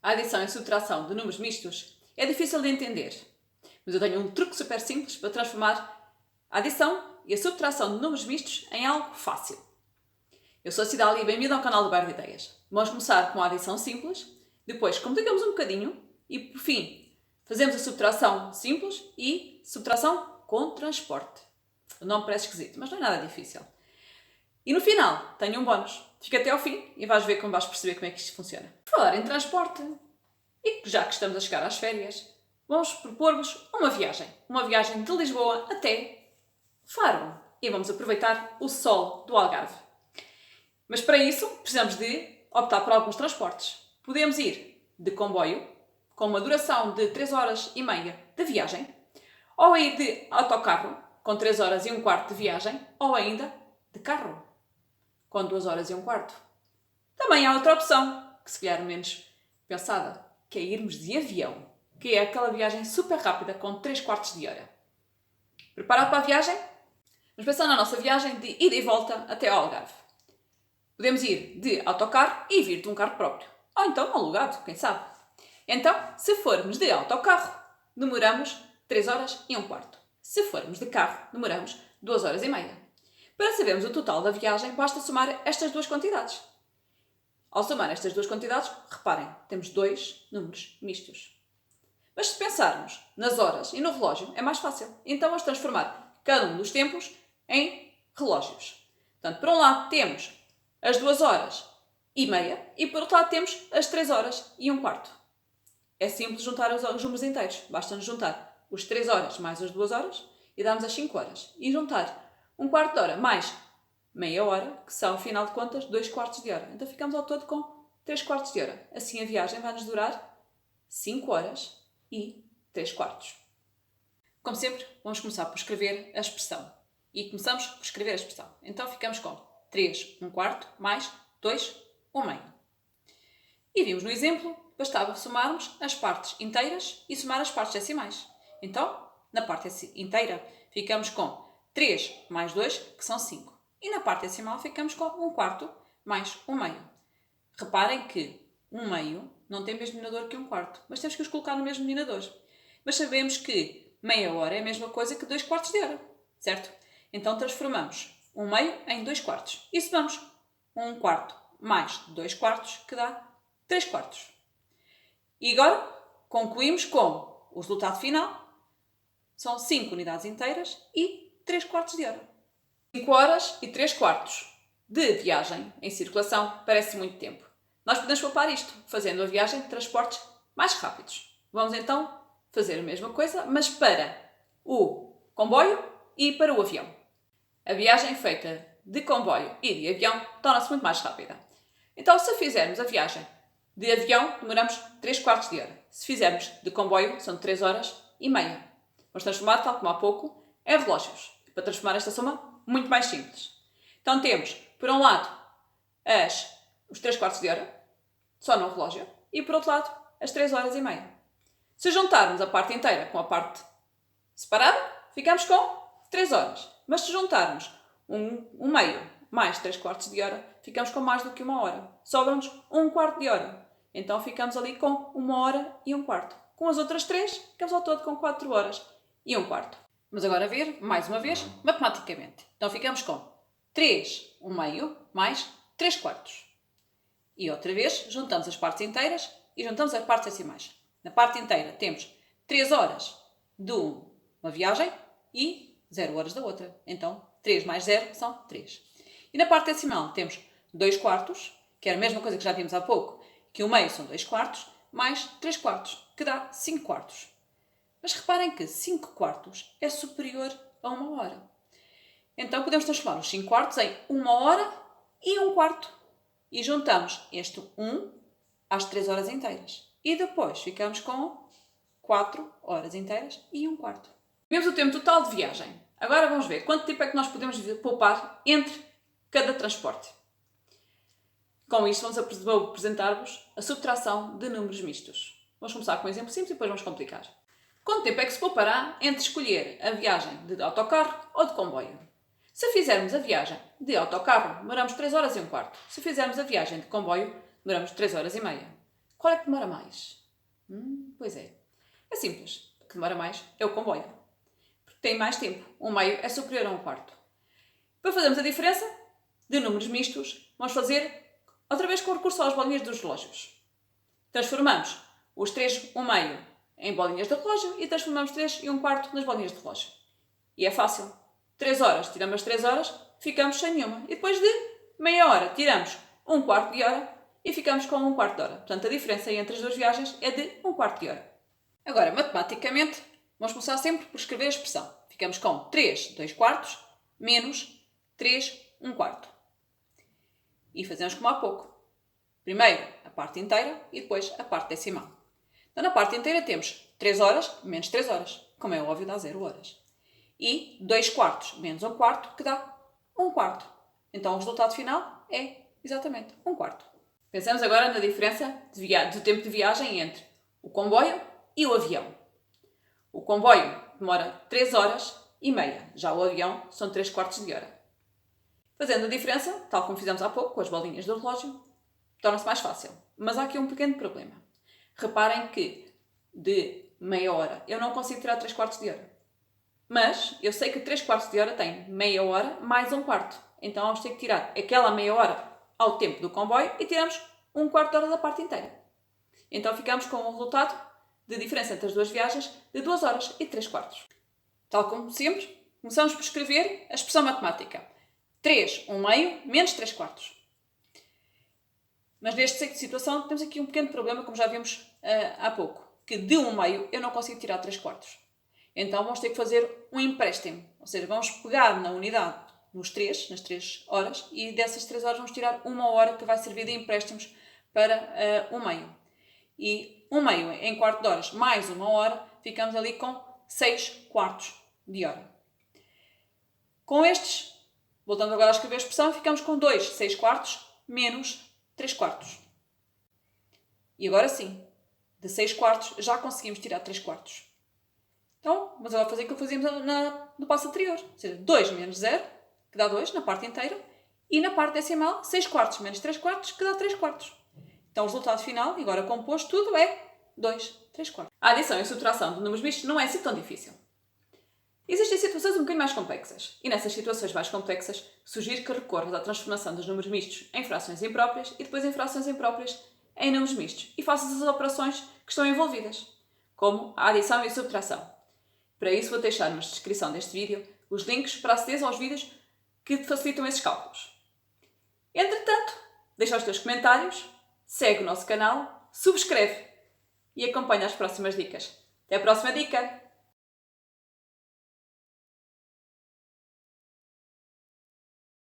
A adição e subtração de números mistos é difícil de entender, mas eu tenho um truque super simples para transformar a adição e a subtração de números mistos em algo fácil. Eu sou a Cidália e bem-vindo ao canal do Bar de Ideias. Vamos começar com a adição simples, depois complicamos um bocadinho e, por fim, fazemos a subtração simples e subtração com transporte. O nome parece esquisito, mas não é nada difícil. E no final, tenho um bónus. Fica até ao fim e vais ver como vais perceber como é que isto funciona. Por falar em transporte, e já que estamos a chegar às férias, vamos propor-vos uma viagem. Uma viagem de Lisboa até Faro. E vamos aproveitar o sol do Algarve. Mas para isso, precisamos de optar por alguns transportes. Podemos ir de comboio, com uma duração de 3 horas e meia de viagem, ou ir de autocarro, com 3 horas e um quarto de viagem, ou ainda de carro, com 2 horas e um quarto. Também há outra opção, que se calhar menos pensada, que é irmos de avião, que é aquela viagem super rápida com 3 quartos de hora. Preparado para a viagem? Vamos pensar na nossa viagem de ida e volta até ao Algarve. Podemos ir de autocarro e vir de um carro próprio. Ou então alugado, quem sabe. Então, se formos de autocarro, demoramos 3 horas e um quarto. Se formos de carro, demoramos 2 horas e meia. Para sabermos o total da viagem, basta somar estas duas quantidades. Ao somar estas duas quantidades, reparem, temos dois números mistos. Mas se pensarmos nas horas e no relógio, é mais fácil. Então vamos transformar cada um dos tempos em relógios. Portanto, por um lado temos as 2 horas e meia e por outro lado temos as 3 horas e um quarto. É simples juntar os números inteiros. Basta-nos juntar os 3 horas mais as 2 horas e darmos as 5 horas. E juntar um quarto de hora mais meia hora, que são, afinal de contas, 2 quartos de hora. Então ficamos ao todo com 3 quartos de hora. Assim a viagem vai nos durar 5 horas e 3 quartos. Como sempre, vamos começar por escrever a expressão. E começamos por escrever a expressão. Então ficamos com 3, um quarto, mais 2, um meio. E vimos no exemplo, bastava somarmos as partes inteiras e somar as partes decimais. Então, na parte inteira, ficamos com 3 mais 2, que são 5. E na parte decimal ficamos com um quarto mais um meio. Reparem que um meio não tem o mesmo denominador que um quarto, mas temos que os colocar no mesmo denominador. Mas sabemos que meia hora é a mesma coisa que 2 quartos de hora, certo? Então transformamos um meio em 2 quartos. E somamos um quarto mais 2 quartos, que dá 3 quartos. E agora concluímos com o resultado final. São 5 unidades inteiras e 3 quartos de hora. 5 horas e 3 quartos de viagem em circulação parece muito tempo. Nós podemos poupar isto, fazendo a viagem de transportes mais rápidos. Vamos então fazer a mesma coisa, mas para o comboio e para o avião. A viagem feita de comboio e de avião torna-se muito mais rápida. Então, se fizermos a viagem de avião, demoramos 3 quartos de hora. Se fizermos de comboio, são 3 horas e meia. Vamos transformar, tal como há pouco, em relógios. Para transformar esta soma, muito mais simples. Então temos, por um lado, os 3 quartos de hora, só no relógio, e por outro lado, as 3 horas e meia. Se juntarmos a parte inteira com a parte separada, ficamos com 3 horas. Mas se juntarmos um meio mais 3 quartos de hora, ficamos com mais do que uma hora. Sobra-nos um quarto de hora. Então ficamos ali com 1 hora e um quarto. Com as outras 3, ficamos ao todo com 4 horas e um quarto. Vamos agora ver, mais uma vez, matematicamente. Então ficamos com 3, um meio, mais 3 quartos. E outra vez, juntamos as partes inteiras e juntamos as partes decimais. Na parte inteira temos 3 horas de uma viagem e 0 horas da outra. Então, 3 mais 0 são 3. E na parte decimal temos 2 quartos, que é a mesma coisa que já vimos há pouco, que o meio são 2 quartos, mais 3 quartos, que dá 5 quartos. Mas reparem que 5 quartos é superior a 1 hora. Então podemos transformar os 5 quartos em 1 hora e um quarto. E juntamos este 1 às 3 horas inteiras. E depois ficamos com 4 horas inteiras e um quarto. Vemos o tempo total de viagem. Agora vamos ver quanto tempo é que nós podemos poupar entre cada transporte. Com isto vamos apresentar-vos a subtração de números mistos. Vamos começar com um exemplo simples e depois vamos complicar. Quanto tempo é que se poupará entre escolher a viagem de autocarro ou de comboio? Se fizermos a viagem de autocarro, demoramos 3 horas e um quarto. Se fizermos a viagem de comboio, demoramos 3 horas e meia. Qual é que demora mais? Pois é. É simples. O que demora mais é o comboio. Porque tem mais tempo. 1/2 é superior a 1/4. Para fazermos a diferença de números mistos, vamos fazer outra vez com recurso às bolinhas dos relógios. Transformamos os 3 1/2 em bolinhas de relógio e transformamos 3 1/4 nas bolinhas de relógio. E é fácil. 3 horas, tiramos 3 horas, ficamos sem nenhuma. E depois de meia hora, tiramos 1/4 de hora e ficamos com 1/4 de hora. Portanto, a diferença entre as duas viagens é de 1/4 de hora. Agora, matematicamente, vamos começar sempre por escrever a expressão. Ficamos com 3 2/4 menos 3 1/4. E fazemos como há pouco. Primeiro a parte inteira e depois a parte decimal. Então, na parte inteira temos 3 horas menos 3 horas. Como é óbvio, dá 0 horas. E 2/4 menos 1/4, que dá 1/4. Então, o resultado final é exatamente 1/4. Pensamos agora na diferença do tempo de viagem entre o comboio e o avião. O comboio demora 3 horas e meia. Já o avião são 3/4 de hora. Fazendo a diferença, tal como fizemos há pouco com as bolinhas do relógio, torna-se mais fácil. Mas há aqui um pequeno problema. Reparem que de meia hora eu não consigo tirar 3/4 de hora. Mas eu sei que 3/4 de hora tem meia hora mais 1/4. Então vamos ter que tirar aquela meia hora ao tempo do comboio e tiramos 1/4 de hora da parte inteira. Então ficamos com um resultado de diferença entre as duas viagens de 2 horas e 3/4. Tal como sempre, começamos por escrever a expressão matemática. 3 1/2 menos 3/4. Mas nesta situação temos aqui um pequeno problema, como já vimos há pouco, que de 1/2 eu não consigo tirar 3/4. Então vamos ter que fazer um empréstimo, ou seja, vamos pegar na unidade nas 3 horas e dessas 3 horas vamos tirar 1 hora que vai servir de empréstimos para 1/2. E 1/2 em quarto de horas mais 1 hora, ficamos ali com 6/4 de hora. Com estes, voltando agora a escrever a expressão, ficamos com 2 6/4 menos 3/4. E agora sim, de 6/4 já conseguimos tirar 3/4. Então, vamos agora fazer aquilo que fazíamos no passo anterior. Ou seja, 2 menos 0, que dá 2 na parte inteira. E na parte decimal, 6/4 menos 3/4, que dá 3/4. Então, o resultado final, agora composto tudo, é 2 3/4. A adição e a subtração de números mistos não é assim tão difícil. Existem situações um bocadinho mais complexas. E nessas situações mais complexas, sugiro que recorras à transformação dos números mistos em frações impróprias e depois em frações impróprias em números mistos. E faças as operações que estão envolvidas, como a adição e a subtração. Para isso, vou deixar na descrição deste vídeo os links para aceder aos vídeos que te facilitam esses cálculos. Entretanto, deixa os teus comentários, segue o nosso canal, subscreve e acompanha as próximas dicas. Até a próxima dica!